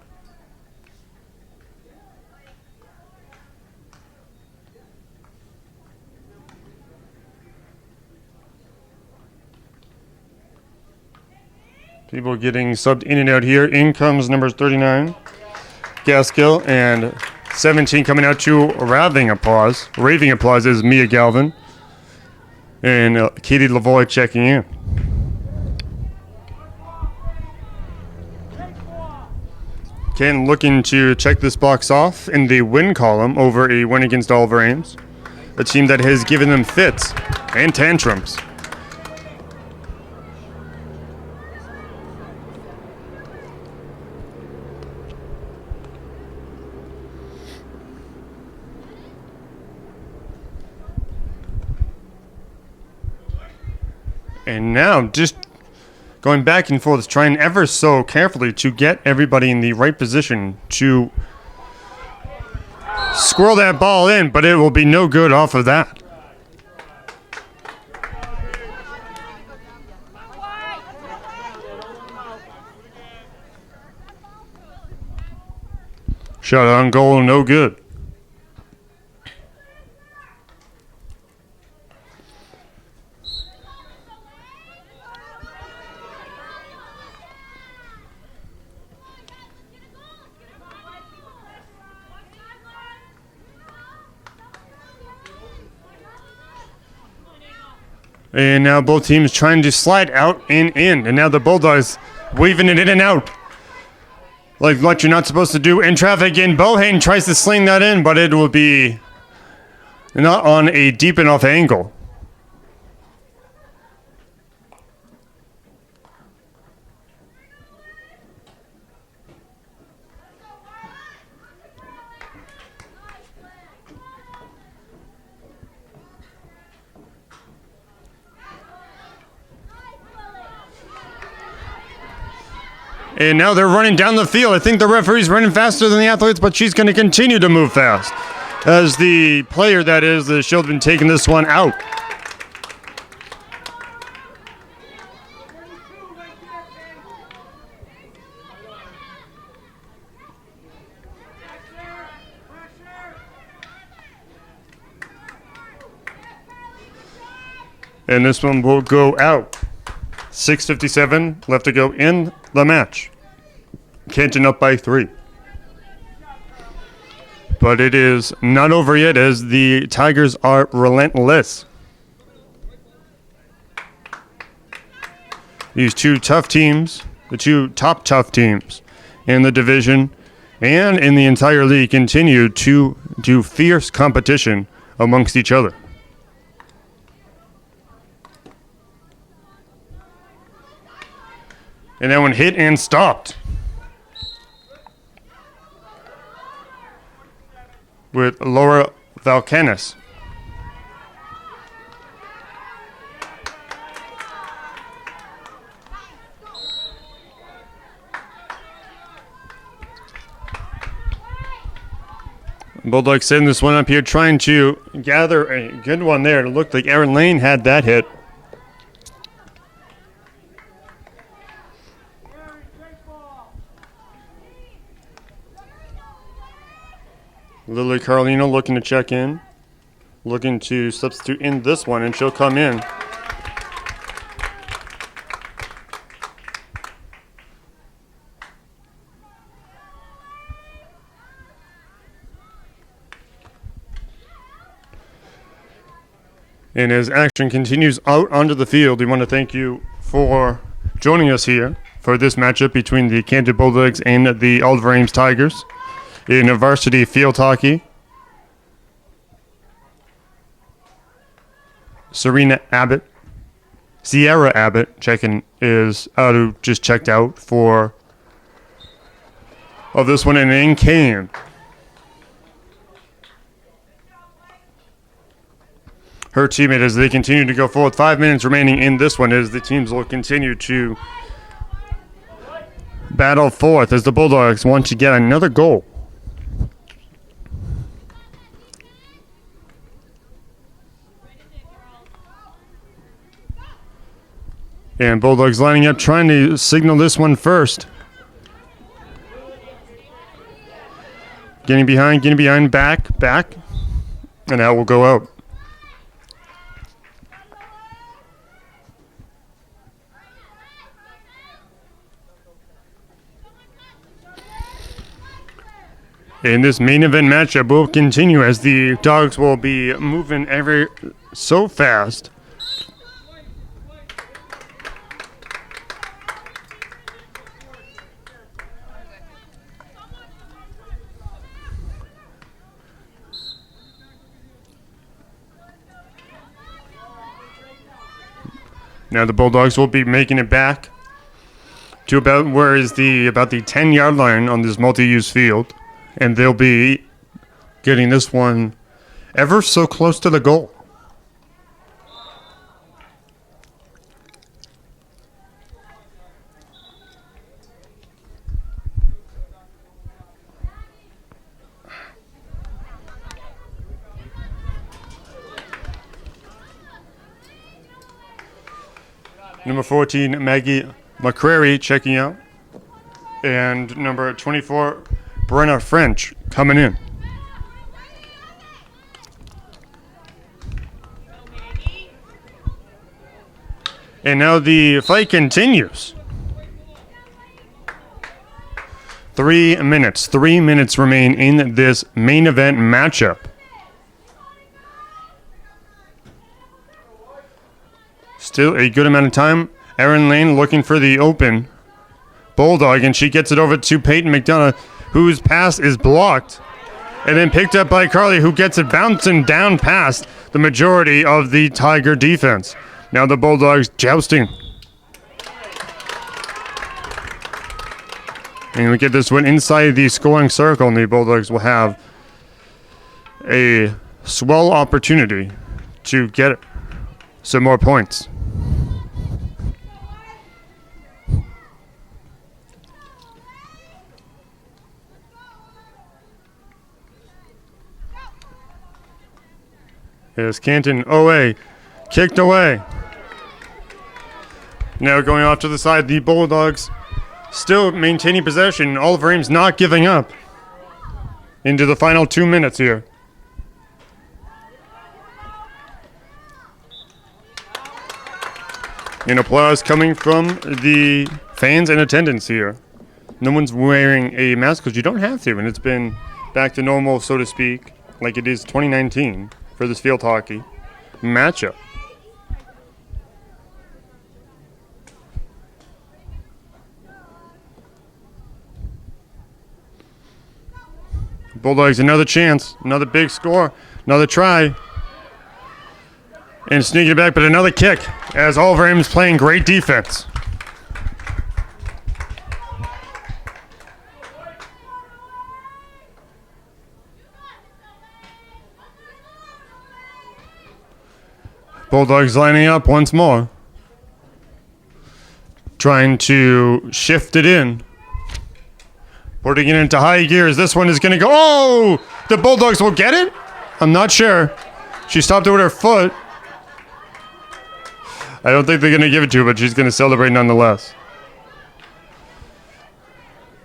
People getting subbed in and out here. In comes numbers 39, Gaskill, and 17 coming out to raving applause is Mia Galvin. And Katie Lavoie checking in. Canton looking to check this box off in the win column over a win against Oliver Ames, a team that has given them fits and tantrums. And now, just going back and forth, trying ever so carefully to get everybody in the right position to squirrel that ball in, but it will be no good off of that. Shot on goal, no good. And now both teams trying to slide out and in. And now the Bulldogs weaving it in and out. Like what you're not supposed to do in traffic. And Bohane tries to sling that in, but it will be not on a deep enough angle. And now they're running down the field. I think the referee's running faster than the athletes, but she's going to continue to move fast. As the player that is, the shield's been taking this one out. And this one will go out. 6:57 left to go in the match. Canton up by 3. But it is not over yet as the Tigers are relentless. These two tough teams, the two top tough teams in the division and in the entire league, continue to do fierce competition amongst each other. And that one hit and stopped. With Laura Valkanis. Bulldogs setting this one up here, trying to gather a good one there. It looked like Aaron Lane had that hit. Lily Carlino looking to check in, looking to substitute in this one, and she'll come in. And as action continues out onto the field, we want to thank you for joining us here for this matchup between the Canton Bulldogs and the Oliver Ames Tigers in varsity field hockey. Sierra Abbott checking is out, who just checked out for this one, and in came her teammate as they continue to go forward. 5 minutes remaining in this one as the teams will continue to battle forth as the Bulldogs want to get another goal. And Bulldogs lining up, trying to signal this one first. Getting behind, back. And that will go out. And this main event matchup will continue as the dogs will be moving ever so fast. Now the Bulldogs will be making it back to about the 10-yard line on this multi-use field, and they'll be getting this one ever so close to the goal. Number 14, Maggie McCrary checking out. And number 24, Brenna French coming in. And now the fight continues. 3 minutes. 3 minutes remain in this main event matchup. Still a good amount of time. Erin Lane looking for the open Bulldog, and she gets it over to Peyton McDonough, whose pass is blocked, and then picked up by Carly, who gets it bouncing down past the majority of the Tiger defense. Now the Bulldogs jousting. And we get this one inside the scoring circle, and the Bulldogs will have a swell opportunity to get some more points. Here's Canton away, kicked away. Now going off to the side, the Bulldogs still maintaining possession. Oliver Ames not giving up into the final 2 minutes here. And applause coming from the fans in attendance here. No one's wearing a mask because you don't have to, and it's been back to normal, so to speak, like it is 2019 for this field hockey matchup. Bulldogs another chance, another big score, another try. And sneaking it back, but another kick as Oliver Ames playing great defense. Bulldogs lining up once more. Trying to shift it in. Putting it into high gears. This one is going to go. Oh! The Bulldogs will get it? I'm not sure. She stopped it with her foot. I don't think they're going to give it to her, but she's going to celebrate nonetheless.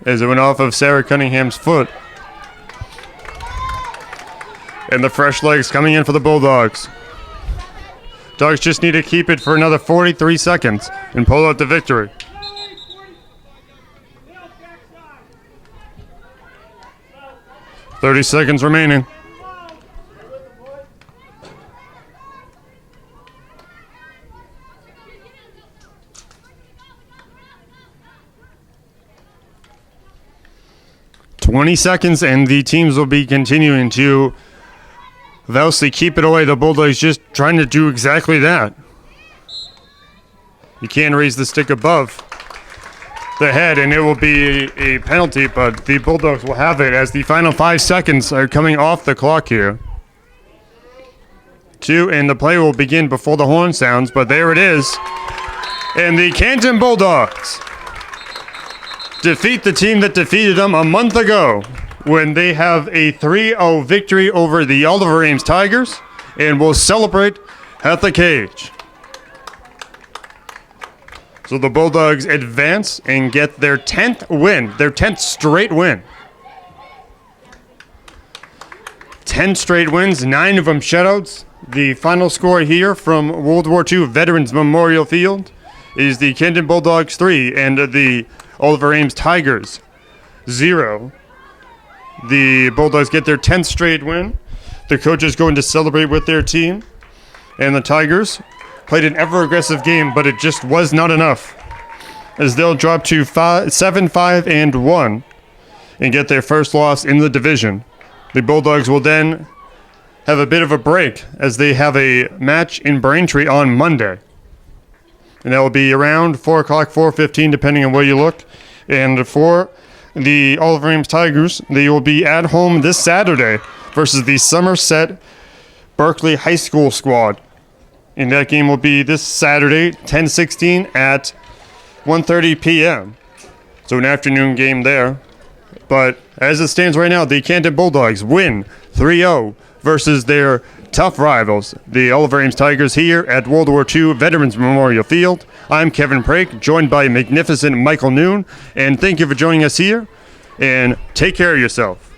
As it went off of Sarah Cunningham's foot. And the fresh legs coming in for the Bulldogs. Dogs just need to keep it for another 43 seconds and pull out the victory. "30 seconds remaining. "20 seconds, and the teams will be continuing to Velsley keep it away. The Bulldogs just trying to do exactly that. You can raise the stick above the head, and it will be a penalty, but the Bulldogs will have it as the final 5 seconds are coming off the clock here. 2, and the play will begin before the horn sounds, but there it is. And the Canton Bulldogs defeat the team that defeated them a month ago when they have a 3-0 victory over the Oliver Ames Tigers, and will celebrate at the cage. So the Bulldogs advance and get their 10th win, their 10th straight win. 10 straight wins, 9 of them shutouts. The final score here from World War II Veterans Memorial Field is the Canton Bulldogs 3 and the Oliver Ames Tigers 0. The Bulldogs get their 10th straight win. The coaches going to celebrate with their team. And the Tigers played an ever-aggressive game, but it just was not enough, as they'll drop to 7-5-1 and get their first loss in the division. The Bulldogs will then have a bit of a break as they have a match in Braintree on Monday. And that will be around 4 o'clock, 4:15, depending on where you look. And for the Oliver Ames Tigers, they will be at home this Saturday versus the Somerset Berkeley High School squad. And that game will be this Saturday, 10/16 at 1:30 p.m. So an afternoon game there. But as it stands right now, the Canton Bulldogs win 3-0 versus their tough rivals, the Oliver Ames Tigers, here at World War II Veterans Memorial Field. I'm Kevin Praik, joined by magnificent Michael Noone, and thank you for joining us here, and take care of yourself.